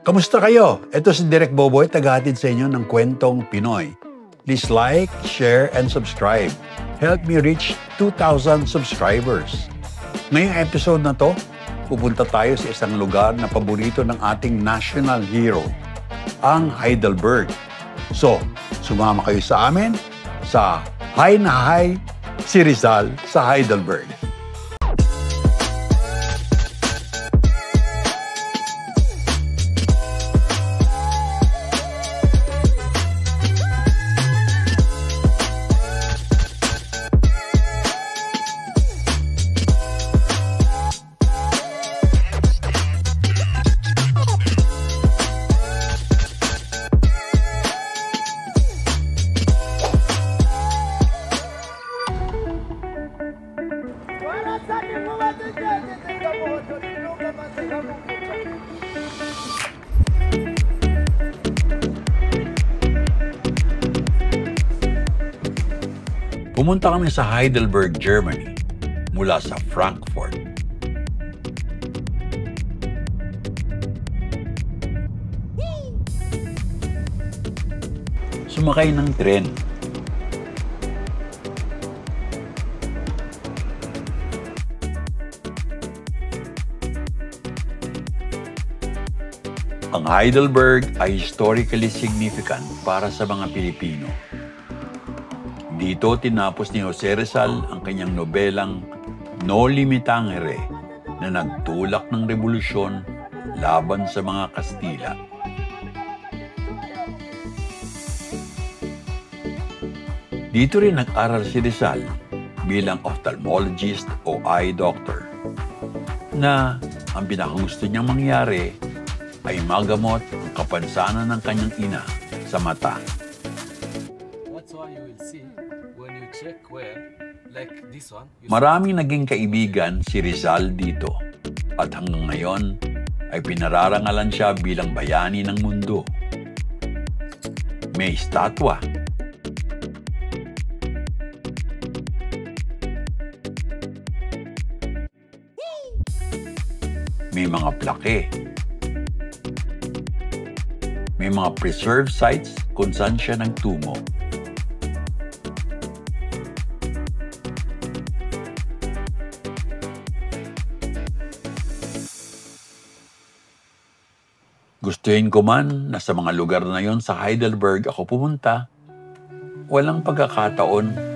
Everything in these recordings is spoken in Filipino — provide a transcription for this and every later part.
Kamusta kayo? Ito si Direk Boboy, tagahatid sa inyo ng kwentong Pinoy. Please like, share, and subscribe. Help me reach 2,000 subscribers. Ngayong episode na to, pupunta tayo sa isang lugar na paborito ng ating national hero, ang Heidelberg. So, sumama kayo sa amin sa Hi na Hi si Rizal sa Heidelberg. Pumunta kami sa Heidelberg, Germany, mula sa Frankfurt. Sumakay ng tren. Ang Heidelberg ay historically significant para sa mga Pilipino. Dito tinapos ni Jose Rizal ang kanyang nobelang Noli Me Tangere na nagtulak ng revolusyon laban sa mga Kastila. Dito rin nag-aral si Rizal bilang ophthalmologist o eye doctor na ang pinakagusto niyang mangyari ay magamot ang kapansanan ng kanyang ina sa mata. Maraming naging kaibigan si Rizal dito at hanggang ngayon ay pinararangalan siya bilang bayani ng mundo. May estatwa, may mga plake, may mga preserved sites kung saan siya nagtungo. Gustuhin ko man na sa mga lugar na yon sa Heidelberg ako pumunta, walang pagkakataon.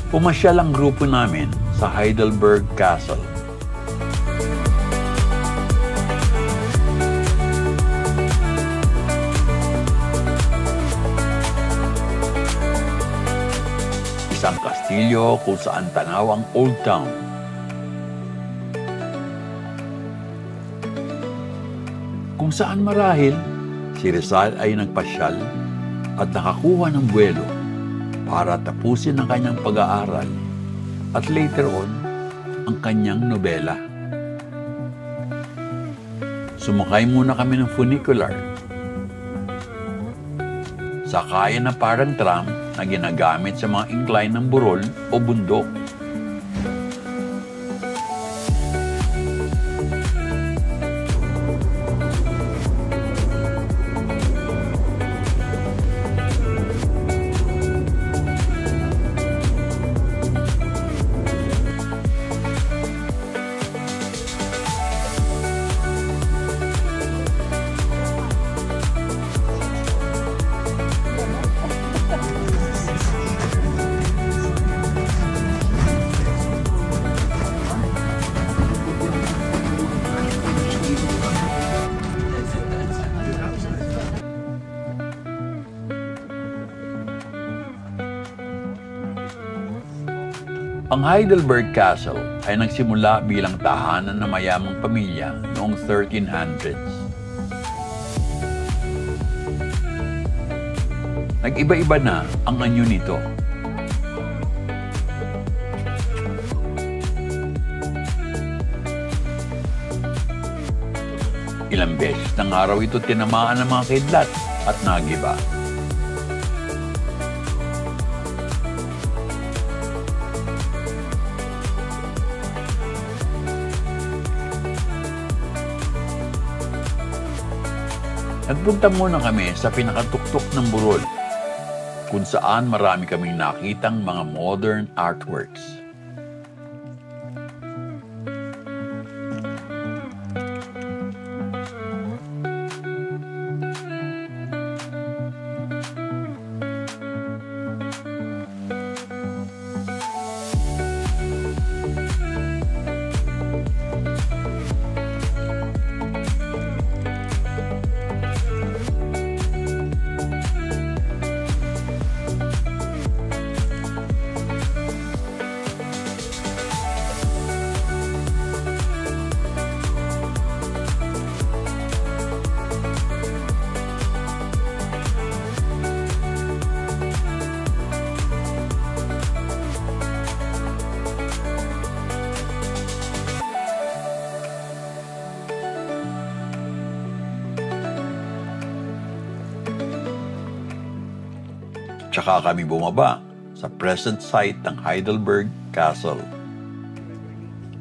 Pumasyal ang grupo namin sa Heidelberg Castle. Isang kastilyo kung saan tanaw ang Old Town. Kung saan marahil, si Rizal ay nagpasyal at nakakuha ng buwelo para tapusin ang kanyang pag-aaral at later on, ang kanyang nobela. Sumakay muna kami ng funicular. Sakayan na parang tram na ginagamit sa mga incline ng burol o bundok. Ang Heidelberg Castle ay nagsimula bilang tahanan ng mayamang pamilya noong noong 1300s. Nag-iba-iba na ang anyo nito. Ilang beses ng araw ito tinamaan ng mga kidlat at nagiba. Nagpunta muna kami sa pinakatuktok ng burol, kung saan marami kaming nakitang mga modern artworks. Tsaka kami bumaba sa present site ng Heidelberg Castle.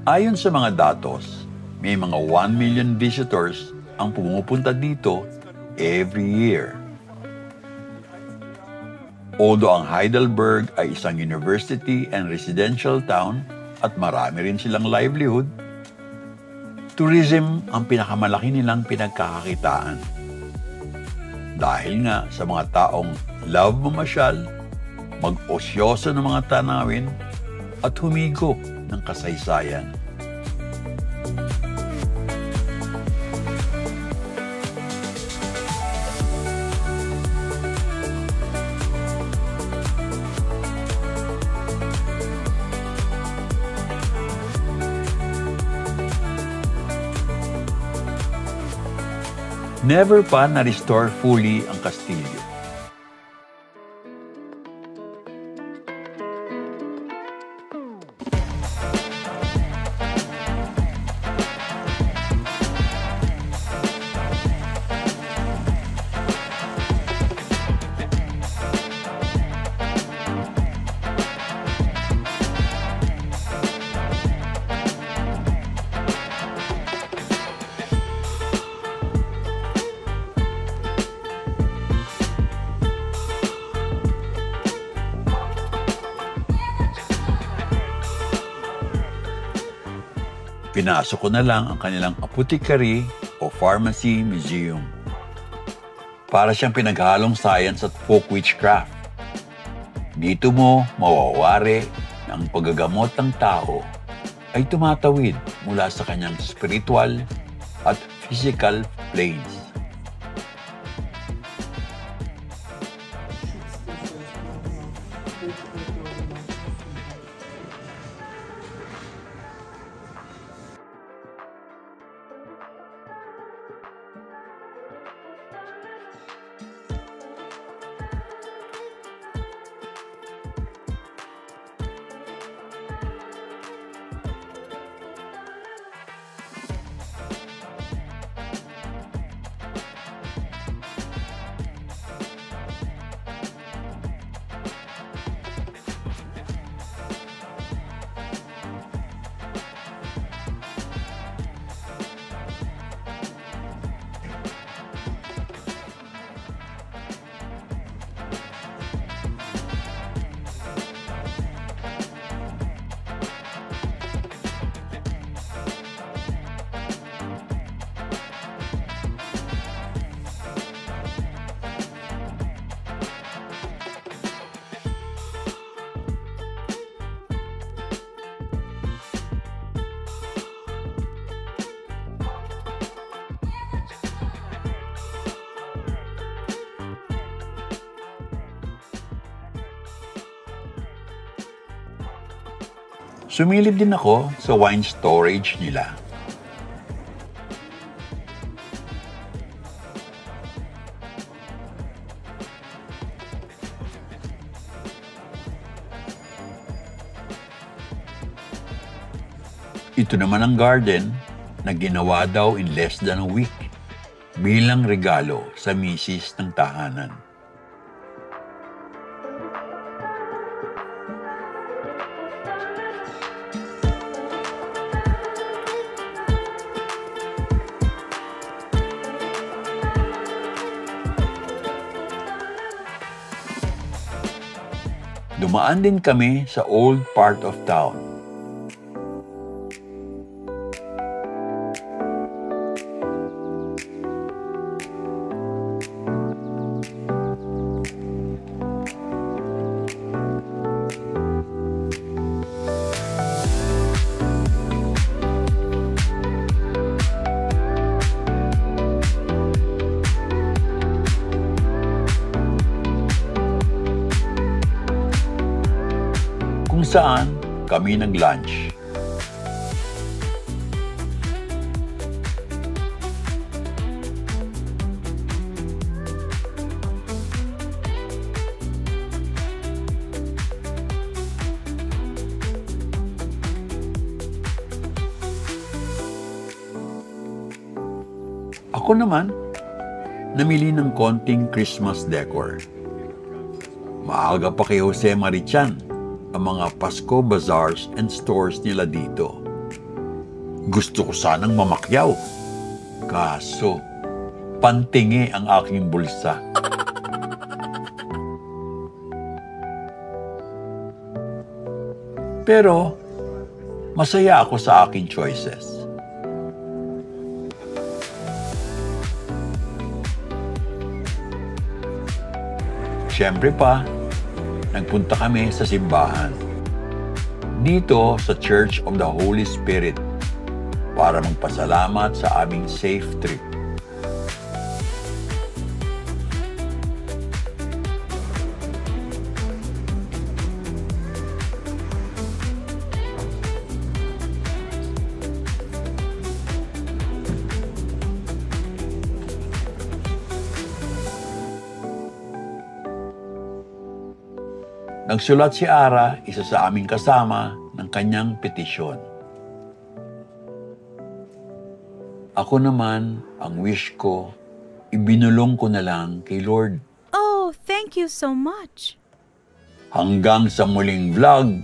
Ayon sa mga datos, may mga 1 million visitors ang pumupunta dito every year. Although ang Heidelberg ay isang university and residential town at marami rin silang livelihood, tourism ang pinakamalaki nilang pinagkakakitaan. Dahil nga sa mga taong love mamasyal, mag-osyoso ng mga tanawin, at humigop ng kasaysayan. Never pa na-restore fully ang kastilyo. Pinasok ko na lang ang kanilang apothecary o pharmacy museum. Para siyang pinaghalong science at folk witchcraft. Dito mo mawawari na ang paggagamot ng tao ay tumatawid mula sa kanyang spiritual at physical planes. Sumilip din ako sa wine storage nila. Ito naman ang garden na ginawa daw in less than a week bilang regalo sa misis ng tahanan. Dumaan din kami sa old part of town. Kung saan kami nag-lunch. Ako naman, namili ng konting Christmas decor. Maaga pa kay Jose Marichan ang mga Pasko bazaars and stores nila dito. Gusto ko sanang mamakyaw. Kaso, pantingi ang aking bulsa. Pero, masaya ako sa aking choices. Siyempre pa, nagpunta kami sa simbahan. Dito sa Church of the Holy Spirit para magpasalamat sa aming safe trip. Nagsulat si Ara, isa sa aming kasama, ng kanyang petisyon. Ako naman, ang wish ko, ibinulong ko na lang kay Lord. Oh, thank you so much. Hanggang sa muling vlog,